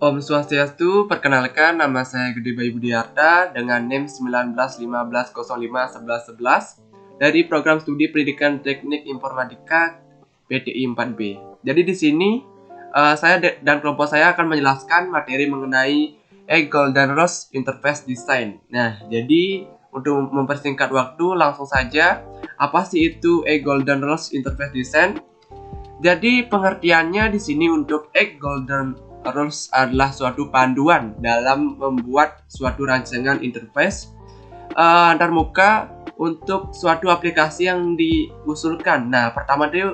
Om Swastiastu, perkenalkan nama saya Gede Bayu Budiarta dengan NIM 1915051111 dari program studi Pendidikan Teknik Informatika PTI 4B. Jadi di sini saya dan kelompok saya akan menjelaskan materi mengenai Golden Rose Interface Design. Nah, jadi untuk mempersingkat waktu langsung saja, apa sih itu Golden Rose Interface Design? Jadi pengertiannya di sini untuk Golden Rules adalah suatu panduan dalam membuat suatu rancangan interface antarmuka untuk suatu aplikasi yang diusulkan. Nah, pertama itu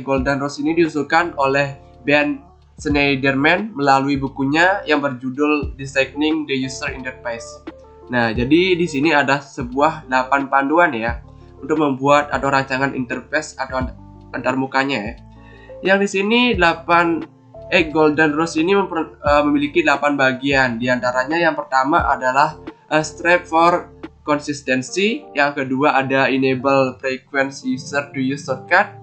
Golden Rules ini diusulkan oleh Ben Shneiderman melalui bukunya yang berjudul Designing the User Interface. Nah, jadi di sini ada sebuah 8 panduan ya untuk membuat atau rancangan interface atau antarmukanya ya. Yang di sini 8 Golden Rules ini memiliki 8 bagian. Di antaranya yang pertama adalah Strive for Consistency, yang kedua ada Enable Frequent User to Use Shortcut,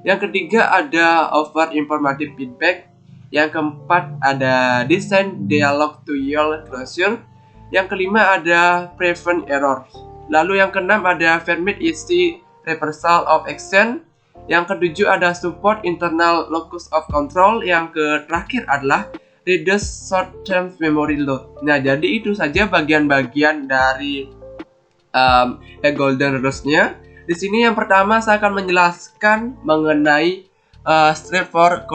yang ketiga ada Offer Informative Feedback, yang keempat ada Design Dialog to Yield Closure, yang kelima ada Prevent Errors, lalu yang keenam ada Permit Easy Reversal of Action, yang ketujuh ada Support Internal Locus of Control, yang terakhir adalah Reduce Short-Term Memory Load. Nah, jadi itu saja bagian-bagian dari Golden Rules-nya. Di sini yang pertama saya akan menjelaskan mengenai Strive for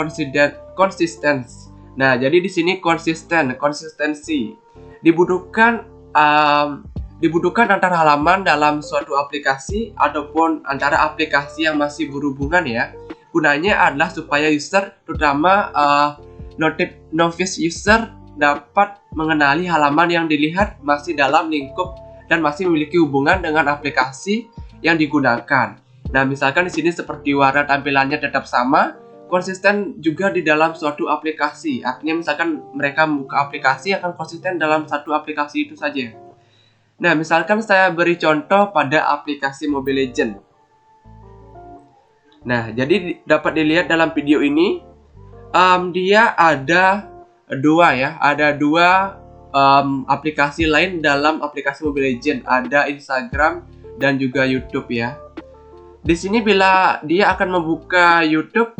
Consistency. Nah, jadi di sini konsistensi dibutuhkan antara halaman dalam suatu aplikasi ataupun antara aplikasi yang masih berhubungan ya. Gunanya adalah supaya user, terutama novice user, dapat mengenali halaman yang dilihat masih dalam lingkup dan masih memiliki hubungan dengan aplikasi yang digunakan. Nah, misalkan di sini seperti warna tampilannya tetap sama, konsisten juga di dalam suatu aplikasi. Artinya misalkan mereka membuka aplikasi akan konsisten dalam satu aplikasi itu saja. Nah, misalkan saya beri contoh pada aplikasi Mobile Legends. Nah, jadi dapat dilihat dalam video ini, dia ada dua aplikasi lain dalam aplikasi Mobile Legends. Ada Instagram dan juga YouTube ya. Di sini bila dia akan membuka YouTube,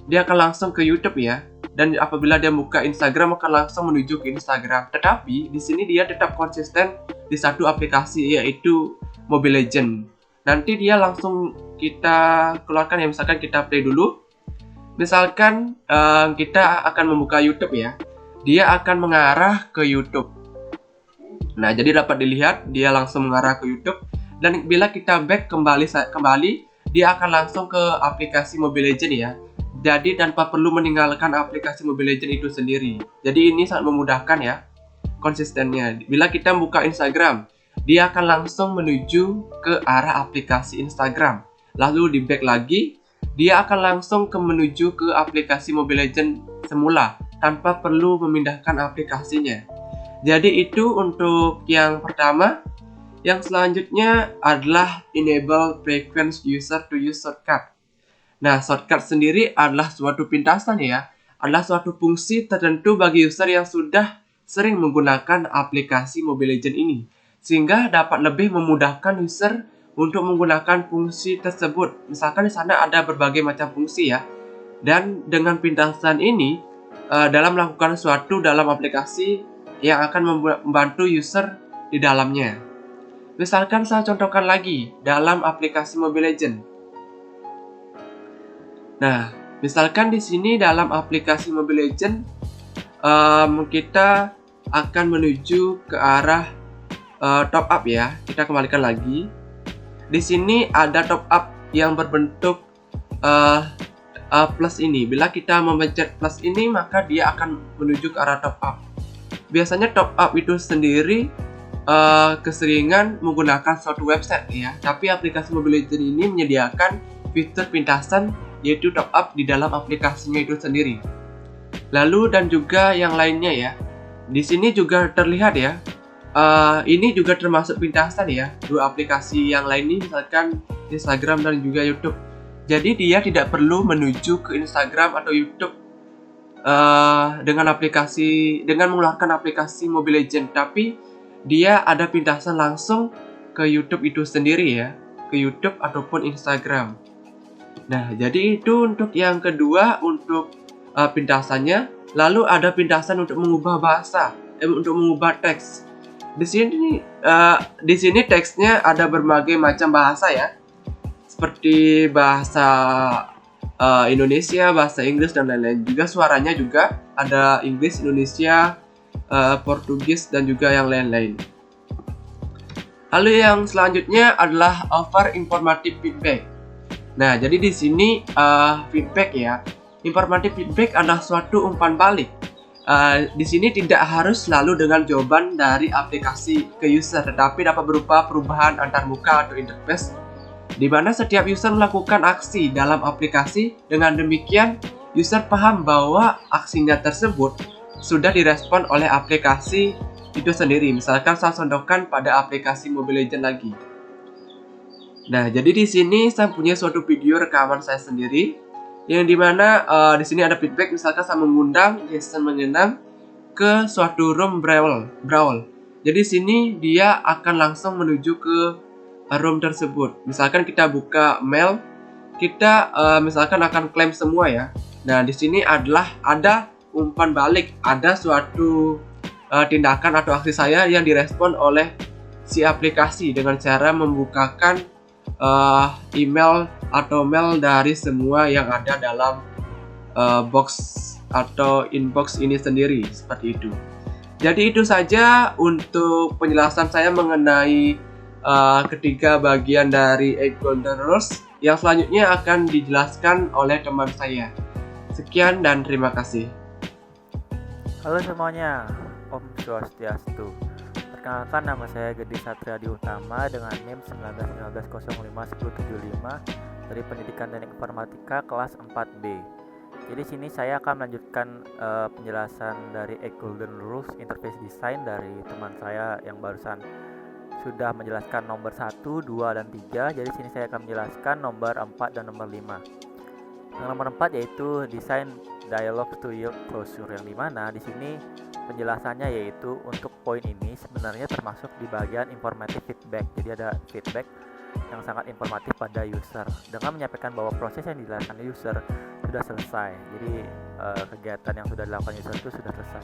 dia akan langsung ke YouTube ya. Dan apabila dia buka Instagram akan langsung menuju ke Instagram. Tetapi di sini dia tetap konsisten di satu aplikasi yaitu Mobile Legends. Nanti dia langsung kita keluarkan ya, misalkan kita play dulu. Misalkan kita akan membuka YouTube ya. Dia akan mengarah ke YouTube. Nah, jadi dapat dilihat dia langsung mengarah ke YouTube, dan bila kita back kembali dia akan langsung ke aplikasi Mobile Legends ya. Jadi tanpa perlu meninggalkan aplikasi Mobile Legends itu sendiri. Jadi ini sangat memudahkan ya konsistennya. Bila kita buka Instagram, dia akan langsung menuju ke arah aplikasi Instagram. Lalu di back lagi, dia akan langsung menuju ke aplikasi Mobile Legends semula tanpa perlu memindahkan aplikasinya. Jadi itu untuk yang pertama. Yang selanjutnya adalah Enable Frequent User to Use Shortcut. Nah, shortcut sendiri adalah suatu pintasan ya, adalah suatu fungsi tertentu bagi user yang sudah sering menggunakan aplikasi Mobile Legends ini, sehingga dapat lebih memudahkan user untuk menggunakan fungsi tersebut. Misalkan di sana ada berbagai macam fungsi ya, dan dengan pintasan ini dalam melakukan sesuatu dalam aplikasi yang akan membantu user di dalamnya. Misalkan saya contohkan lagi dalam aplikasi Mobile Legends. Nah, misalkan di sini dalam aplikasi Mobile Legends kita akan menuju ke arah top up ya. Kita kembalikan lagi. Di sini ada top up yang berbentuk plus ini. Bila kita memencet plus ini, maka dia akan menuju ke arah top up. Biasanya top up itu sendiri keseringan menggunakan suatu website ya. Tapi aplikasi Mobile Legends ini menyediakan fitur pintasan yaitu top up di dalam aplikasinya itu sendiri. Lalu dan juga yang lainnya ya. Di sini juga terlihat ya. Ini juga termasuk pintasan ya. Dua aplikasi yang lain ini misalkan Instagram dan juga YouTube. Jadi dia tidak perlu menuju ke Instagram atau YouTube dengan mengeluarkan aplikasi Mobile Legends, tapi dia ada pintasan langsung ke YouTube itu sendiri ya, ke YouTube ataupun Instagram. Nah, jadi itu untuk yang kedua, untuk pintasannya. Lalu ada pintasan untuk mengubah bahasa, untuk mengubah teks. Di sini teksnya ada berbagai macam bahasa ya, seperti bahasa Indonesia, bahasa Inggris dan lain-lain. Juga suaranya juga ada Inggris, Indonesia, Portugis dan juga yang lain-lain. Lalu yang selanjutnya adalah over informative feedback. Nah, jadi di sini feedback ya. Informative feedback adalah suatu umpan balik. Di sini tidak harus selalu dengan jawaban dari aplikasi ke user, tetapi dapat berupa perubahan antarmuka atau interface, di mana setiap user melakukan aksi dalam aplikasi. Dengan demikian, user paham bahwa aksinya tersebut sudah direspon oleh aplikasi itu sendiri. Misalkan saya contohkan pada aplikasi Mobile Legends lagi. Nah, jadi di sini saya punya suatu video rekaman saya sendiri, yang dimana di sini ada feedback. Misalkan saya mengundang Jason menyenang ke suatu room brawl. Jadi sini dia akan langsung menuju ke room tersebut. Misalkan kita buka mail, kita misalkan akan klaim semua ya. Nah, di sini adalah ada umpan balik, ada suatu tindakan atau aksi saya yang direspon oleh si aplikasi dengan cara membukakan email atau mail dari semua yang ada dalam box atau inbox ini sendiri, seperti itu. Jadi itu saja untuk penjelasan saya mengenai ketiga bagian dari Egg Golden Rules. Yang selanjutnya akan dijelaskan oleh teman saya. Sekian dan terima kasih. Halo semuanya, Om Swastiastu. Perkenalkan, nama saya Gedi Satriadi Utama dengan NIM 1919051075 dari Pendidikan Teknik Informatika kelas 4B. Jadi sini saya akan melanjutkan penjelasan dari Egg Golden Rules Interface Design dari teman saya yang barusan sudah menjelaskan nomor 1, 2, dan 3. Jadi sini saya akan menjelaskan nomor 4 dan nomor 5. Yang nomor 4 yaitu Design Dialog to Yield Closure, yang dimana di sini penjelasannya yaitu untuk poin ini sebenarnya termasuk di bagian informative feedback. Jadi ada feedback yang sangat informatif pada user dengan menyampaikan bahwa proses yang dilakukan user sudah selesai. Jadi kegiatan yang sudah dilakukan user itu sudah selesai.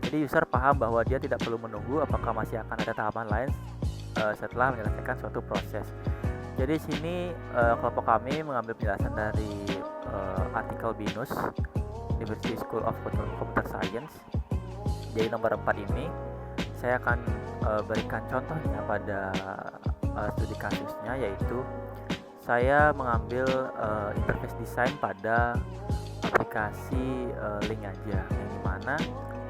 Jadi user paham bahwa dia tidak perlu menunggu apakah masih akan ada tahapan lain setelah menyelesaikan suatu proses. Jadi sini kelompok kami mengambil penjelasan dari artikel BINUS, University School of Computer Science. Jadi nomor 4 ini saya akan berikan contohnya pada studi kasusnya, yaitu saya mengambil interface design pada aplikasi link aja, yang dimana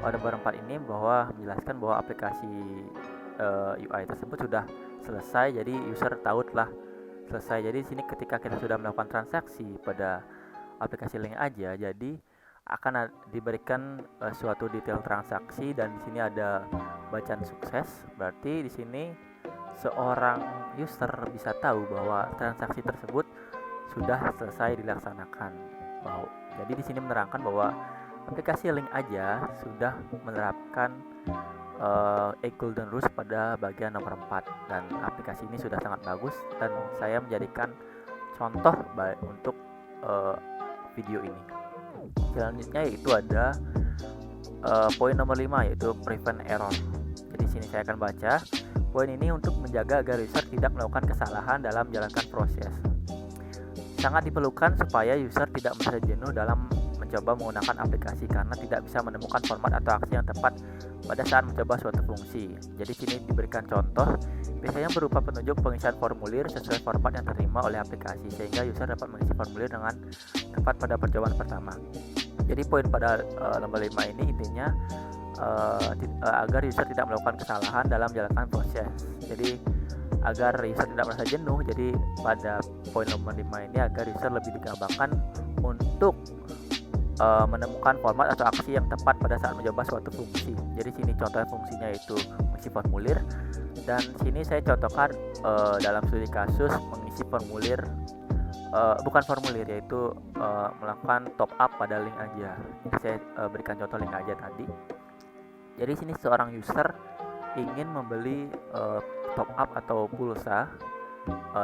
pada nomor 4 ini bahwa menjelaskan bahwa aplikasi UI tersebut sudah selesai, jadi user tahu telah selesai. Jadi sini ketika kita sudah melakukan transaksi pada aplikasi link aja, jadi akan diberikan suatu detail transaksi, dan di sini ada bacaan sukses. Berarti di sini seorang user bisa tahu bahwa transaksi tersebut sudah selesai dilaksanakan. Wow. Jadi di sini menerangkan bahwa aplikasi link aja sudah menerapkan Egg Golden Rules pada bagian nomor 4, dan aplikasi ini sudah sangat bagus, dan saya menjadikan contoh untuk video ini. Selanjutnya yaitu ada poin nomor 5 yaitu prevent error. Jadi sini saya akan baca. Poin ini untuk menjaga agar user tidak melakukan kesalahan dalam menjalankan proses. Sangat diperlukan supaya user tidak merasa jenuh dalam mencoba menggunakan aplikasi karena tidak bisa menemukan format atau aksi yang tepat pada saat mencoba suatu fungsi. Jadi sini diberikan contoh, biasanya berupa penunjuk pengisian formulir sesuai format yang diterima oleh aplikasi, sehingga user dapat mengisi formulir dengan tepat pada percobaan pertama. Jadi poin pada nomor 5 ini intinya agar user tidak melakukan kesalahan dalam menjalankan proses. Jadi agar user tidak merasa jenuh, jadi pada poin nomor 5 ini agar user lebih digampangkan untuk menemukan format atau aksi yang tepat pada saat mencoba suatu fungsi. Jadi sini contoh fungsinya itu mengisi formulir, dan sini saya contohkan dalam studi kasus mengisi formulir bukan formulir, yaitu melakukan top up pada link aja. Jadi saya berikan contoh link aja tadi. Jadi sini seorang user ingin membeli top up atau pulsa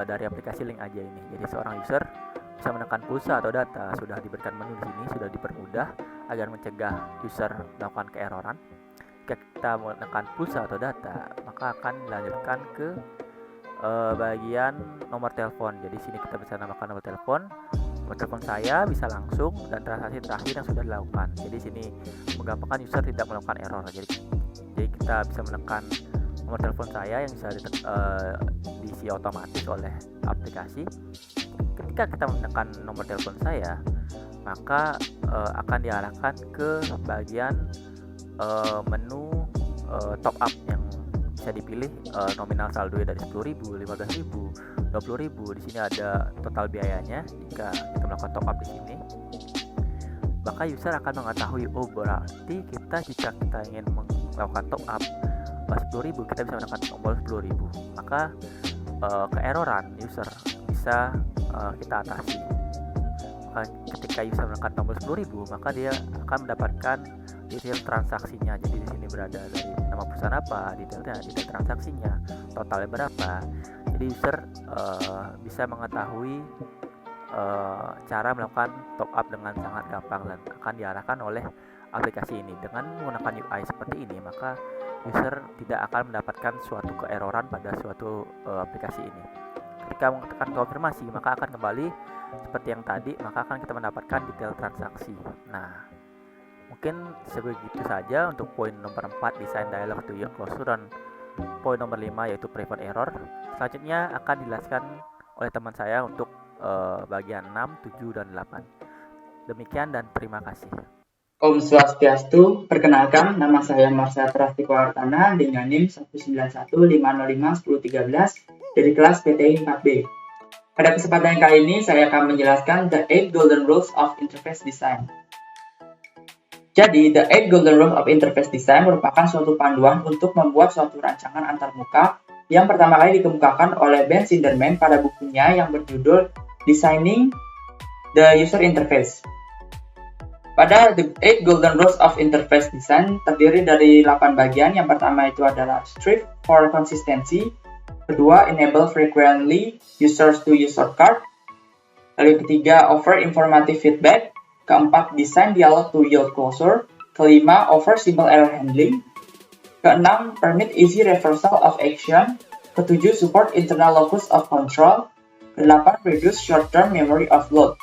dari aplikasi link aja ini. Jadi seorang user bisa menekan pulsa atau data, sudah diberikan menu di sini, sudah dipermudah agar mencegah user melakukan keeroran. Jika kita menekan pulsa atau data, maka akan dilanjutkan ke bagian nomor telepon. Jadi sini kita bisa nambahkan nomor telepon saya bisa langsung, dan transaksi terakhir yang sudah dilakukan. Jadi sini menggampangkan user tidak melakukan error. Jadi kita bisa menekan nomor telepon saya yang bisa diisi otomatis oleh aplikasi. Ketika kita menekan nomor telepon saya, maka akan diarahkan ke bagian menu top up yang bisa dipilih nominal saldo dari 10.000, 15.000, 20.000. Di sini ada total biayanya jika kita melakukan top up di sini. Maka user akan mengetahui, oh berarti jika kita ingin melakukan top up 10.000, kita bisa menekan tombol 10.000. Maka keeroran user bisa kita atasi. Maka ketika user menekan tombol 10.000, maka dia akan mendapatkan detail transaksinya. Jadi di sini berada dari nama perusahaan apa, detail transaksinya, totalnya berapa. Jadi user bisa mengetahui cara melakukan top up dengan sangat gampang dan akan diarahkan oleh aplikasi ini. Dengan menggunakan UI seperti ini, maka user tidak akan mendapatkan suatu keeroran pada suatu aplikasi ini. Ketika menekan konfirmasi, maka akan kembali seperti yang tadi, maka akan kita mendapatkan detail transaksi. Nah, mungkin sebegitu saja untuk poin nomor 4, design dialog to your closure, dan poin nomor 5 yaitu prevent error. Selanjutnya akan dijelaskan oleh teman saya untuk bagian 6, 7, dan 8. Demikian dan terima kasih. Om Swastiastu, perkenalkan nama saya Marsha Prastikuartana dengan NIM 19150510313 dari kelas PTI 4B. Pada kesempatan kali ini saya akan menjelaskan The 8 Golden Rules of Interface Design. Jadi, The 8 Golden Rules of Interface Design merupakan suatu panduan untuk membuat suatu rancangan antarmuka yang pertama kali dikemukakan oleh Ben Shinderman pada bukunya yang berjudul Designing the User Interface. Pada The 8 Golden Rules of Interface Design terdiri dari 8 bagian. Yang pertama itu adalah Strive for Consistency, kedua Enable Frequently Users to Use Shortcut, lalu ketiga Offer Informative Feedback, keempat Design Dialog to Yield Closure, kelima Offer Simple Error Handling, keenam Permit Easy Reversal of Action, ketujuh Support Internal Locus of Control, kedelapan Reduce Short-Term Memory Offload.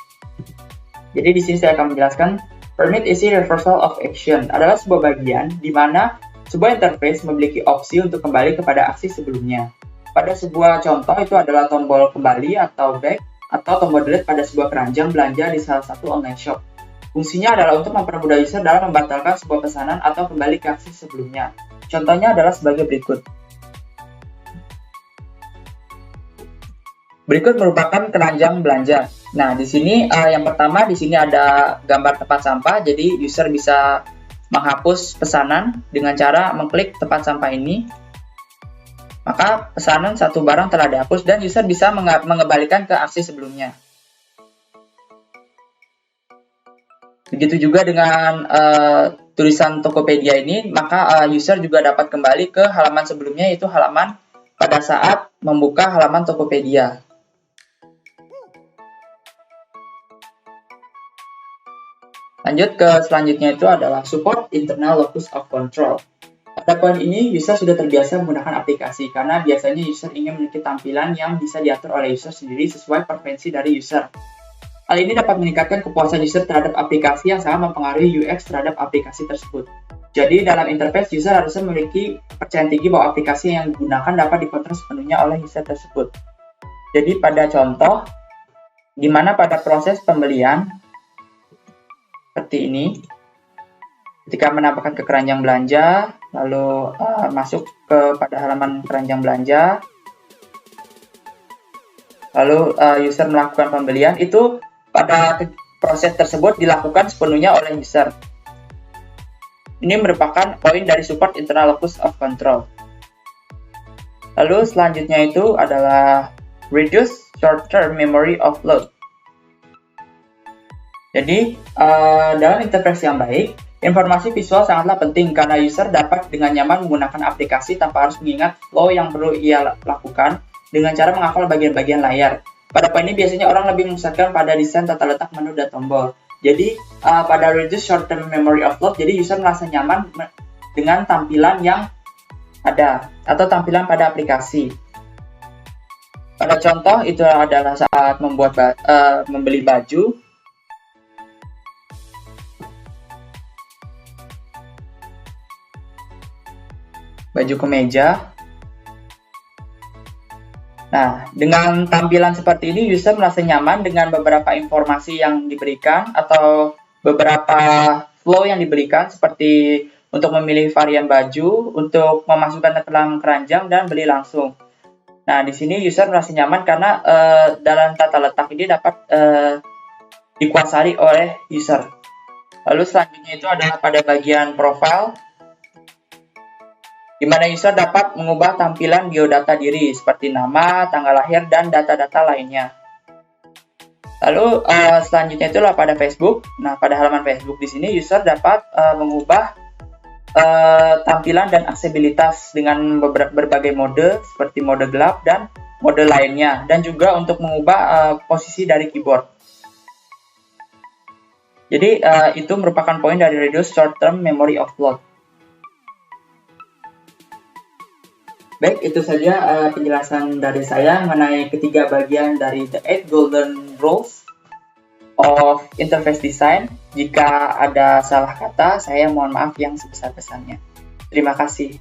Jadi di sini saya akan menjelaskan Permit Easy Reversal of Action adalah sebuah bagian di mana sebuah interface memiliki opsi untuk kembali kepada aksi sebelumnya. Pada sebuah contoh itu adalah tombol kembali atau back, atau tombol delete pada sebuah keranjang belanja di salah satu online shop. Fungsinya adalah untuk mempermudah user dalam membatalkan sebuah pesanan atau kembali ke aksi sebelumnya. Contohnya adalah sebagai berikut. Berikut merupakan keranjang belanja. Nah, di sini yang pertama di sini ada gambar tempat sampah. Jadi user bisa menghapus pesanan dengan cara mengklik tempat sampah ini. Maka pesanan satu barang telah dihapus dan user bisa mengembalikan ke aksi sebelumnya. Begitu juga dengan tulisan Tokopedia ini, maka user juga dapat kembali ke halaman sebelumnya, yaitu halaman pada saat membuka halaman Tokopedia. Lanjut ke selanjutnya itu adalah Support Internal Locus of Control. Pada poin ini, user sudah terbiasa menggunakan aplikasi karena biasanya user ingin memiliki tampilan yang bisa diatur oleh user sendiri sesuai preferensi dari user. Hal ini dapat meningkatkan kepuasan user terhadap aplikasi yang sangat mempengaruhi UX terhadap aplikasi tersebut. Jadi, dalam interface, user harusnya memiliki kepercayaan tinggi bahwa aplikasi yang digunakan dapat dikontrol sepenuhnya oleh user tersebut. Jadi, pada contoh, di mana pada proses pembelian, seperti ini, ketika menambahkan ke keranjang belanja, lalu masuk pada halaman keranjang belanja, lalu user melakukan pembelian, itu pada proses tersebut dilakukan sepenuhnya oleh user. Ini merupakan poin dari Support Internal Locus of Control. Lalu selanjutnya itu adalah Reduce Short-Term Memory Offload. Jadi, dalam interface yang baik, informasi visual sangatlah penting karena user dapat dengan nyaman menggunakan aplikasi tanpa harus mengingat flow yang perlu ia lakukan dengan cara menghafal bagian-bagian layar. Pada poin ini biasanya orang lebih memusatkan pada desain tata letak menu dan tombol. Jadi, pada reduce short-term memory offload, jadi user merasa nyaman dengan tampilan yang ada atau tampilan pada aplikasi. Pada contoh, itu adalah saat membeli baju. Baju kemeja. Nah, dengan tampilan seperti ini, user merasa nyaman dengan beberapa informasi yang diberikan atau beberapa flow yang diberikan, seperti untuk memilih varian baju, untuk memasukkan ke dalam keranjang, dan beli langsung. Nah, di sini user merasa nyaman karena dalam tata letak ini dapat dikuasai oleh user. Lalu selanjutnya itu adalah pada bagian profile, di mana user dapat mengubah tampilan biodata diri seperti nama, tanggal lahir, dan data-data lainnya. Lalu selanjutnya itulah pada Facebook. Nah, pada halaman Facebook di sini user dapat mengubah tampilan dan aksesibilitas dengan berbagai mode seperti mode gelap dan mode lainnya, dan juga untuk mengubah posisi dari keyboard. Jadi itu merupakan poin dari reduce short-term memory offload. Baik, itu saja penjelasan dari saya mengenai ketiga bagian dari The 8 Golden Rules of Interface Design. Jika ada salah kata, saya mohon maaf yang sebesar-besarnya. Terima kasih.